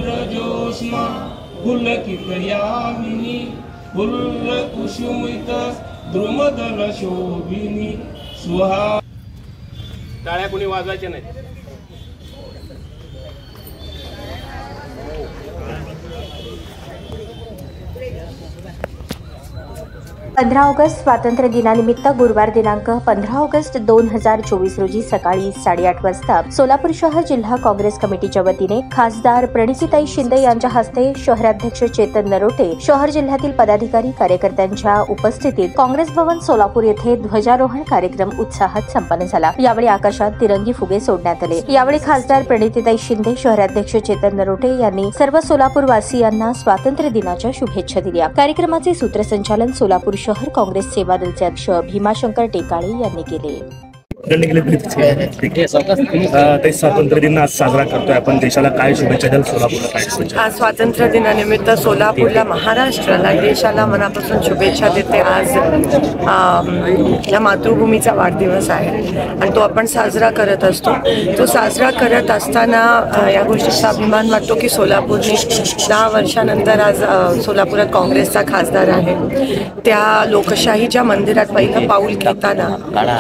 इंद्रजोष्मा पुलकित Yamini full कुसुमित द्रुमदल शोभिनी सुहा। टाळ्या कोणी वाजवायच्या नाही। 15 ऑगस्ट स्वातंत्र्य दिनानिमित्त गुरुवार दिनांक 15 ऑगस्ट 2024 रोजी सकाळी 8:30 वाजता सोलापूर शहर जिल्हा काँग्रेस कमिटीच्या वतीने खासदार प्रणितीताई शिंदे यांच्या हस्ते शहराध्यक्ष चेतन नरोटे, शहर जिल्ह्यातील पदाधिकारी कार्यकर्त्यांच्या उपस्थितीत काँग्रेस भवन सोलापूर येथे ध्वजारोहण कार्यक्रम उत्साहात संपन्न झाला। यावेळी आकाशात तिरंगी फुगे सोडण्यात आले। यावेळी खासदार प्रणितीताई शिंदे, शहराध्यक्ष चेतन नरोटे यांनी सर्व सोलापूर वासियांना स्वातंत्र्य दिनाच्या शुभेच्छा दिल्या। कार्यक्रमाचे सूत्रसंचालन सोलापूर शहर काँग्रेस सेवा दलचे अध्यक्ष भीमाशंकर टेकाळे यांनी केले। स्वातंत्र्य दिन आज साजरा करतोय आपण, देशाला काय शुभेच्छा द्याल? सोलापूरला काय? आज स्वातंत्र्य दिनानिमित्त सोलापूरला, महाराष्ट्राला, देशाला मनापासून शुभेच्छा देते। आज या मातृभूमीचा वाढदिवस आहे आणि तो आपण साजरा करत असतो। तो साजरा करत असताना या गोष्टीचा अभिमान वाटतो की सोलापूरने 10 वर्षानंतर आज सोलापुरात काँग्रेसचा खासदार आहे। त्या लोकशाहीच्या मंदिरात पहिलं पाऊल घेताना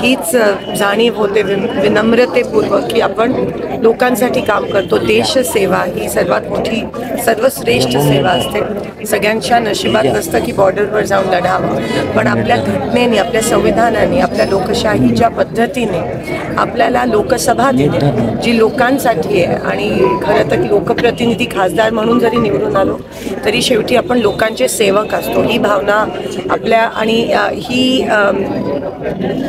हीच जाणीव होते विनम्रतेपूर्वक की आपण लोकांसाठी काम करतो। देश सेवा ही सर्वात मोठी, सर्वश्रेष्ठ सेवा असते। सगळ्यांच्या नशिबात नसतं की बॉर्डरवर जाऊन लढावं, पण आपल्या घटनेने, आपल्या संविधानाने, आपल्या लोकशाहीच्या पद्धतीने आपल्याला लोकसभा दिली जी लोकांसाठी आहे। आणि खरं तर लोकप्रतिनिधी खासदार म्हणून जरी निवडून आलो तरी शेवटी आपण लोकांचे सेवक असतो। ही भावना आपल्या आणि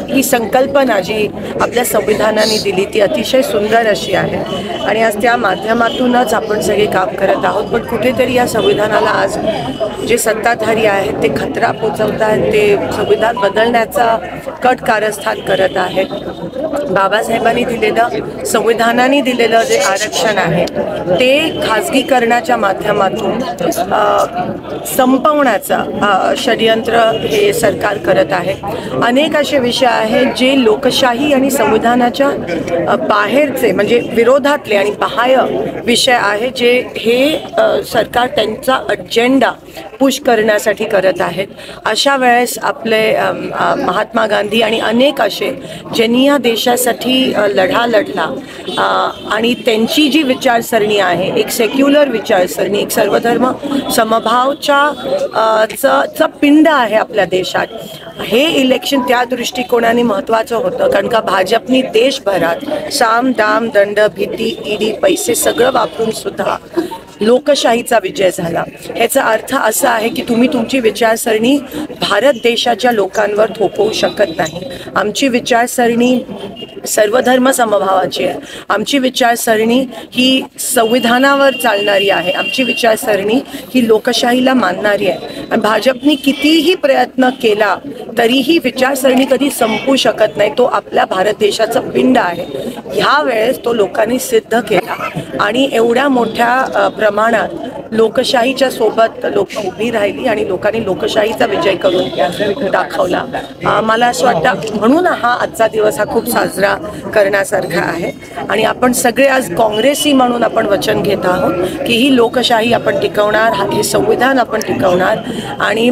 ही संकल्पना जी आपल्या संविधानाने दिली ती अतिशय सुंदर अशी आहे आणि आज त्या माध्यमातूनच आपण सगळे काम करत आहोत। पण कुठेतरी या संविधानाला आज जे सत्ताधारी आहेत ते खतरा पोचवत आहेत, ते संविधान बदलण्याचा कट कारस्थान करत आहेत। बाबासाहेबांनी दिलेलं, संविधानाने दिलेलं जे आरक्षण आहे ते खाजगीकरणाच्या माध्यमातून संपवण्याचा षडयंत्र हे सरकार करत आहे। अनेक असे विषय आहेत जे लोकशाही आणि संविधानाच्या बाहेरचे, म्हणजे विरोधातले आणि बाह्य विषय आहे, जे हे सरकार त्यांचा अजेंडा पुश करण्यासाठी करत आहेत। अशा वेळेस आपले महात्मा गांधी आणि अनेक असे ज्यांनी या देशासाठी लढा लढला आणि त्यांची जी विचारसरणी आहे, एक सेक्युलर विचारसरणी, एक सर्वधर्म समभावच्या पिंड आहे आपल्या देशात। हे इलेक्शन त्या दृष्टिकोनाने महत्त्वाचं होतं, कारण का भाजपनी देशभरात साम दाम दंड भीती ईडी पैसे सगळं वापरून सुद्धा लोकशाहीचा विजय झाला। याचा अर्थ असा आहे की तुम्ही तुमची विचारसरणी भारत देशाच्या लोकांवर थोपवू शकत नाही। आमची विचारसरणी सर्वधर्म समभावाची आहे, आमची विचारसरणी ही संविधानावर चालणारी आहे, आमची विचारसरणी ही लोकशाहीला मानणारी आहे। आणि भाजपने कितीही प्रयत्न केला तरीही विचारसरणी कधी संपू शकत नाही। तो आपल्या भारत देशाचा पिंड आहे। ह्या वेळेस तो लोकांनी सिद्ध केला आणि एवढ्या मोठ्या प्रमाणात लोकशाहीच्या सोबत लोक उभी राहिली आणि लोकांनी लोकशाहीचा विजय करून दाखवला। मला असं वाटतं म्हणून हा आजचा दिवस हा खूप साजरा करण्यासारखा आहे आणि आपण सगळे आज काँग्रेसी म्हणून आपण वचन घेत आहोत की ही लोकशाही आपण टिकवणार, हे संविधान आपण टिकवणार आणि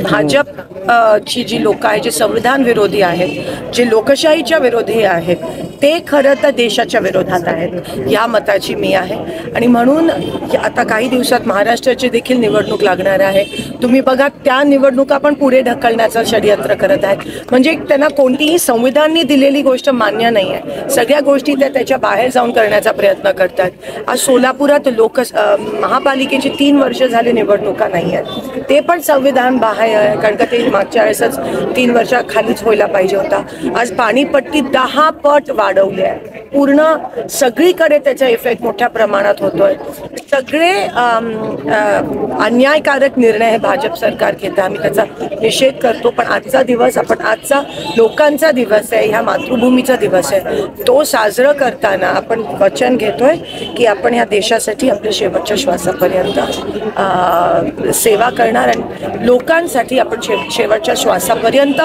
भाजप ची जी लोक आहेत, जे संविधान विरोधी आहेत, जे लोकशाहीच्या विरोधी आहेत, ते खरं तर देशाच्या विरोधात आहेत। या मताची मी आहे आणि म्हणून आता काही दिवसात महाराष्ट्राची देखील निवडणूक लागणार आहे। तुम्ही बघा, त्या निवडणुका पण पुढे ढकलण्याचं षडयंत्र करत आहेत। म्हणजे त्यांना कोणतीही संविधानाने दिलेली गोष्ट मान्य नाही आहे, सगळ्या गोष्टी त्याच्या बाहेर जाऊन करण्याचा प्रयत्न करतात। आज सोलापुरात महापालिकेची 3 वर्ष झाली निवडणुका नाही आहेत, ते पण संविधान बाहेर आहे, कारण का ते मागच्या वेळेसच 3 वर्षाखालीच व्हायला पाहिजे होता। आज पाणीपट्टी 10 पट वाढवली आहे, पूर्ण सगळीकडे त्याचा इफेक्ट मोठ्या प्रमाणात होतोय। सगळे अन्यायकारक निर्णय हे भाजप सरकार घेतं, आम्ही त्याचा निषेध करतो। पण आजचा दिवस आजचा लोकांचा दिवस आहे, ह्या मातृभूमीचा दिवस आहे, तो साजरा करताना आपण वचन घेतोय की आपण ह्या देशासाठी आपल्या शेवटच्या श्वासापर्यंत सेवा करणार आणि लोकांचा लोकांसाठी आपण शेवटच्या श्वासापर्यंत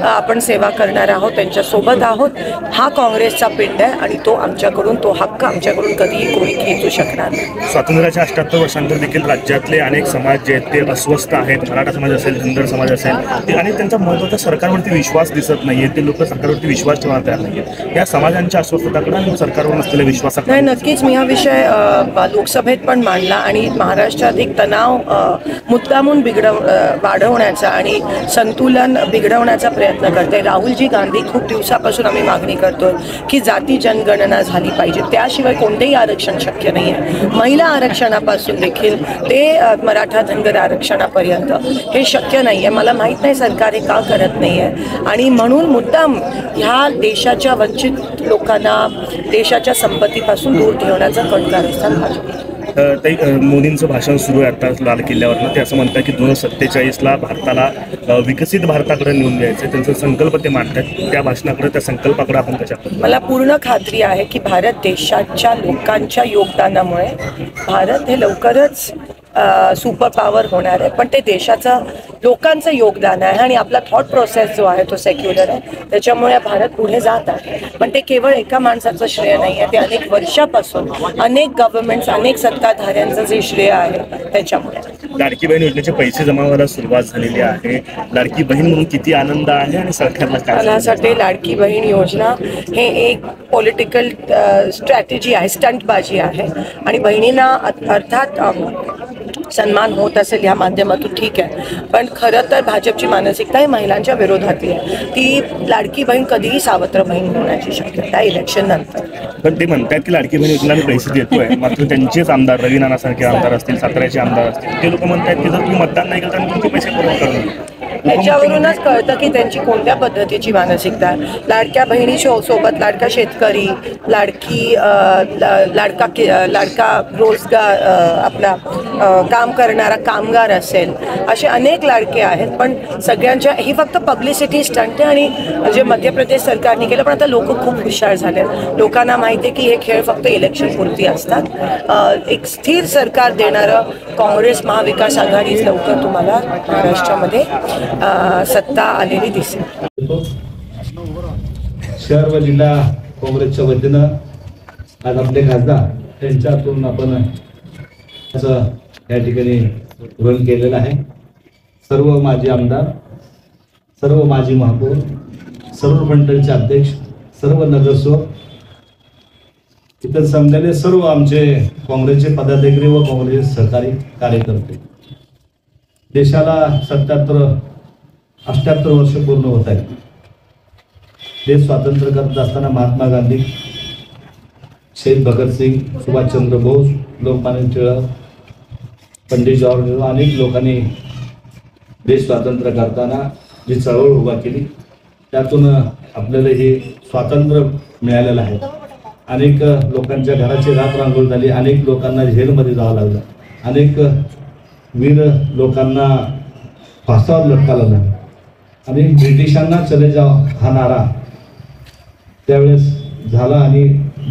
आपण सेवा करणार आहोत, त्यांच्यासोबत आहोत. हा काँग्रेसचा पिंड आहे आणि तो हक्क आमच्याकडून कधीही कोणी घेऊ शकणार नाही. स्वातंत्र्याच्या 78 वर्षांनंतर देखील राज्यातले अनेक समाज जे आहेत ते अस्वस्थ आहेत. मराठा समाज असेल, धनगर समाज असेल, आणि त्यांचा महत्त्वाचा सरकारवरती विश्वास दिसत नाहीये. ते लोक सरकारवरती विश्वास ठेवायला तयार नाहीये. या समाजांच्या अस्वस्थताकडे आणि सरकारवर नसलेल्या विश्वासाकडे नाही, नक्कीच मी हा विषय लोकसभेत पण मांडला आणि महाराष्ट्रात एक तणाव मुद्दामून वाढवण्याचा आणि संतुलन बिघडवण्याचा प्रयत्न करते. राहुलजी गांधी खूप दिवसापासून आम्ही मागणी करतोय की जाती जनगणना झाली पाहिजे, त्याशिवाय कोणतेही आरक्षण शक्य नाही आहे. महिला आरक्षणापासून देखील ते मराठा धनगर आरक्षणापर्यंत हे शक्य नाही आहे. मला माहीत नाही सरकार हे का करत नाही आहे आणि म्हणून मुद्दाम ह्या देशाच्या वंचित लोकांना देशाच्या संपत्तीपासून दूर ठेवण्याचं कारस्थान भाजप. मोदींचं भाषण सुरू आहे आता लाल किल्ल्यावरनं. ते असं म्हणतात की 2047ला भारताला विकसित भारताकडे नेऊन द्यायचं. त्यांचा संकल्प ते मांडतात. त्या भाषणाकडे, त्या संकल्पाकडे आपण कशा करतो? मला पूर्ण खात्री आहे की भारत देशाच्या लोकांच्या योगदानामुळे भारत हे लवकरच सुपर पॉवर होणार आहे. पण ते देशाचं लोकांचं योगदान आहे आणि आपला थॉट प्रोसेस जो आहे तो सेक्युलर आहे, त्याच्यामुळे भारत पुढे जात आहे. पण ते केवळ एका माणसाचं श्रेय नाही आहे, ते अनेक वर्षापासून अनेक गव्हर्नमेंट्स, अनेक सत्ताधाऱ्यांचं जे श्रेय आहे त्याच्यामुळे. लाडकी बहीण योजनेचे पैसे जमा व्हायला सुरुवात झालेली आहे. लाडकी बहीण म्हणून किती आनंद आहे आणि सरकारला काय? मला असं वाटते लाडकी बहीण योजना हे एक पॉलिटिकल स्ट्रॅटेजी आहे, स्टंटबाजी आहे आणि बहिणींना अर्थात सन्मान होत असेल या माध्यमातून ठीक आहे, पण खरं तर भाजपची मानसिकता ही महिलांच्या विरोधातली आहे. ती लाडकी बहीण कधीही सावत्र बहीण होण्याची शक्यता इलेक्शन नंतर. पण ते म्हणतात की लाडकी बहीण योजनेला पैसे देतोय, मात्र त्यांचेच आमदार रवी नानासारखे आमदार असतील, साताऱ्याचे आमदार असतील, ते लोक म्हणतात की जर तुम्ही मतदान नाही केलं तर तुमचे पैसे परत करणार. त्याच्यावरूनच कळतं की त्यांची कोणत्या पद्धतीची मानसिकता आहे. लाडक्या बहिणी सोबत लाडका शेतकरी, लाडका रोजगार, आपला काम करणारा कामगार असेल, असे अनेक लाडके आहेत. पण सगळ्यांच्या ही फक्त पब्लिसिटी स्टंट आहे आणि जे मध्य प्रदेश सरकारने केलं. पण आता लोक खूप हुशार झाले. लोकांना माहिती आहे की हे खेळ फक्त इलेक्शन पुरती असतात. एक स्थिर सरकार देणारं काँग्रेस महाविकास आघाडी लवकर तुम्हाला महाराष्ट्रामध्ये सत्ता आलेली दिसेल. शहर व जिल्हा काँग्रेसच्या वतीनं आज आपले खासदार यांच्यातून आपण असं या ठिकाणी रन केलेलं आहे. सर्व माजी आमदार, सर्व माजी महापौर, सर्व मंडळचे अध्यक्ष, सर्व नगरसेवक, इतर समजलेले सर्व आमचे काँग्रेसचे पदाधिकारी व काँग्रेसचे सहकारी कार्यकर्ते. देशाला 78 वर्ष पूर्ण होत आहेत. देश स्वातंत्र्य करत असताना महात्मा गांधी, शहीद भगतसिंग, सुभाषचंद्र बोस, लोकमान्य टिळक, पंडित जवाहरलाल नेहरू अनेक लोकांनी देश स्वातंत्र्य करताना जी चळवळ उभा केली त्यातून आपल्याला हे स्वातंत्र्य मिळालेलं आहे. अनेक लोकांच्या घराची रात रांगोळी झाली, अनेक लोकांना जेलमध्ये जावं लागलं, अनेक वीर लोकांना फासावर लटकावलं लागलं आणि ब्रिटिशांना चले जाओ हा नारा त्यावेळेस झाला आणि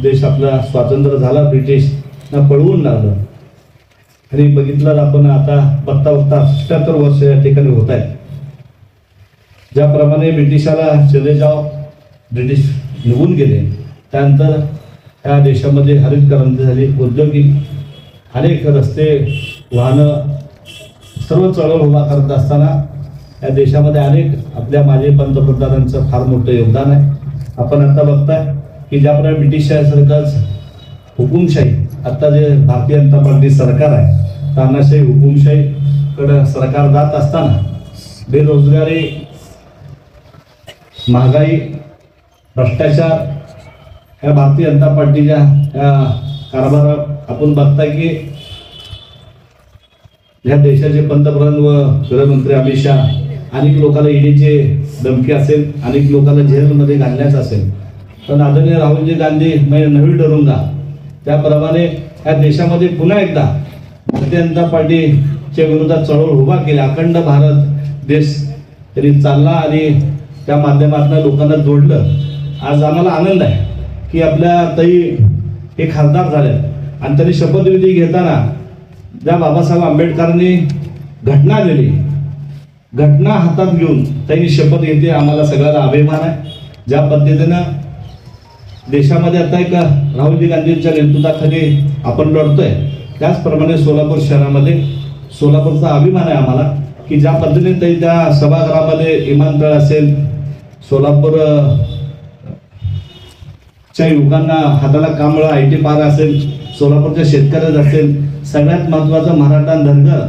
देश आपला स्वातंत्र्य झाला. ब्रिटिशना पळवून लागलं आणि बघितलं आपण आता बघता 78 वर्ष या ठिकाणी होत आहेत. ज्याप्रमाणे ब्रिटिशाला चले जाओ ब्रिटिश निघून गेले, त्यानंतर या देशामध्ये हरित क्रांती झाली, औद्योगिक अनेक रस्ते, वाहनं, सर्व चळवळ उभा करत असताना या देशामध्ये अनेक आपल्या माजी पंतप्रधानांचं फार मोठं योगदान आहे. आपण आता बघताय की ज्याप्रमाणे ब्रिटिश सरकारचं हुकुमशाही, आता जे भारतीय जनता पार्टी सरकार आहे तानाशाही हुकुमशाहीकडे सरकार जात असताना बेरोजगारी, महागाई, भ्रष्टाचार या भारतीय जनता पार्टीच्या या कारभारात आपण बघताय की या देशाचे पंतप्रधान व गृहमंत्री अमित शहा अनेक लोकांना ईडीचे धमकी असेल, अनेक लोकांना जेलमध्ये घालण्याचं असेल, पण आदरणीय राहुलजी गांधी मैं नवी डरूंगा त्याप्रमाणे या देशामध्ये पुन्हा एकदा भारतीय जनता पार्टीच्या विरोधात चळवळ उभा केली. अखंड भारत देश तरी चालला आणि त्या माध्यमातून लोकांना जोडलं. आज आम्हाला आनंद आहे की आपल्या ताई हे खासदार झाले आणि त्यांनी शपथविधी घेताना ज्या बाबासाहेब आंबेडकरांनी घटना दिली घटना हातात घेऊन त्यांनी शपथ घेतली. आम्हाला सगळ्याला अभिमान आहे. ज्या पद्धतीनं देशामध्ये आता एक राहुलजी गांधींच्या नेतृत्वाखाली आपण लढतोय, त्याचप्रमाणे सोलापूर शहरामध्ये सोलापूरचा अभिमान आहे आम्हाला की ज्या पद्धतीने त्या सभागृहामध्ये विमानतळ असेल, सोलापूर च्या युवकांना हाताला काम मिळालं, IT पार्क असेल, सोलापूरच्या शेतकऱ्यात असेल, सगळ्यात महत्त्वाचं मराठा, धनगर,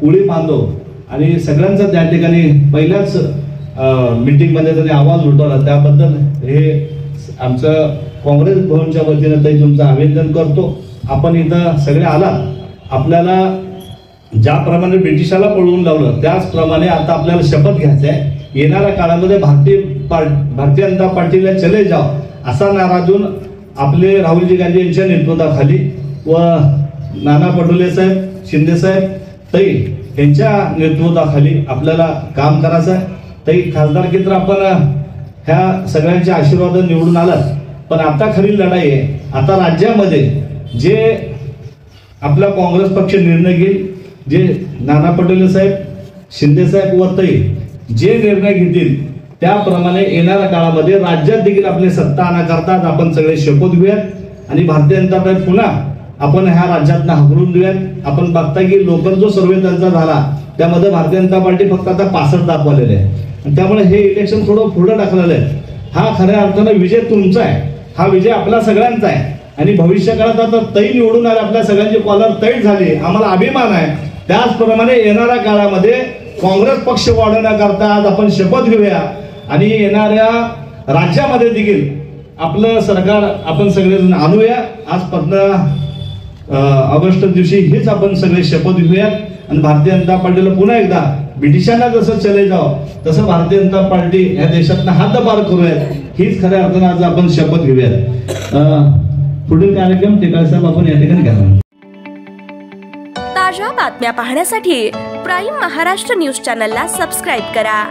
कोळी बांधव आणि सगळ्यांचा त्या ठिकाणी पहिल्याच मीटिंगमध्ये त्यांनी आवाज उठवला. त्याबद्दल हे आमचं काँग्रेस भवनच्या वतीनं ते तुमचं अभिनंदन करतो. आपण इथं सगळे आलात. आपल्याला ज्याप्रमाणे ब्रिटिशाला पळवून लावलं त्याचप्रमाणे आता आपल्याला शपथ घ्यायचं आहे. येणाऱ्या काळामध्ये भारतीय जनता पार्टीला चले जाओ असा नारा देऊन आपले राहुलजी गांधी यांच्या नेतृत्वाखाली व नाना पटोले साहेब, शिंदे साहेब, ताई यांच्या नेतृत्वाखाली आपल्याला काम करायचं आहे. ताई खासदारकी तर आपण ह्या सगळ्यांच्या आशीर्वादाने निवडून आलात, पण आता खरी लढाई आहे. आता राज्यामध्ये जे आपला काँग्रेस पक्ष निर्णय घेईल, जे नाना पटोले साहेब, शिंदे साहेब व ताई जे निर्णय घेतील त्याप्रमाणे येणाऱ्या काळामध्ये राज्यात देखील आपली सत्ता आणण्याकरता आपण सगळे शपथ घेऊयात आणि भारतीय जनता पार्टी पुन्हा आपण ह्या राज्यातनं हाकलून देऊयात. आपण बघता की लोकल जो सर्वे त्यांचा झाला त्यामध्ये भारतीय जनता पार्टी फक्त आता 65 दाखवलेले आहे. त्यामुळे हे इलेक्शन थोडं पुढे टाकलेलं आहे. हा खऱ्या अर्थानं विजय तुमचा आहे, हा विजय आपला सगळ्यांचा आहे आणि भविष्यकाळात आता तै निवडून आले, आपल्या सगळ्यांची कॉलर तैट झाली, आम्हाला अभिमान आहे. त्याचप्रमाणे येणाऱ्या काळामध्ये काँग्रेस पक्ष वाढवण्याकरता आज आपण शपथ घेऊया आणि येणाऱ्या राज्यामध्ये देखील आपलं सरकार आपण सगळेजण आणूया. आज 15 ऑगस्ट दिवशी हेच आपण सगळे शपथ घेऊयात आणि भारतीय जनता पार्टीला पुन्हा एकदा ब्रिटिशांना जसं चले जावं तसं भारतीय जनता पार्टी या देशातनं हद्दपार करूयात. हीच खऱ्या अर्थानं आज आपण शपथ घेऊयात. पुढील कार्यक्रम टेकाळे साहेब आपण या ठिकाणी करणार. ताज्या बातम्या पाहण्यासाठी प्राईम महाराष्ट्र न्यूज चॅनलला सबस्क्राईब करा.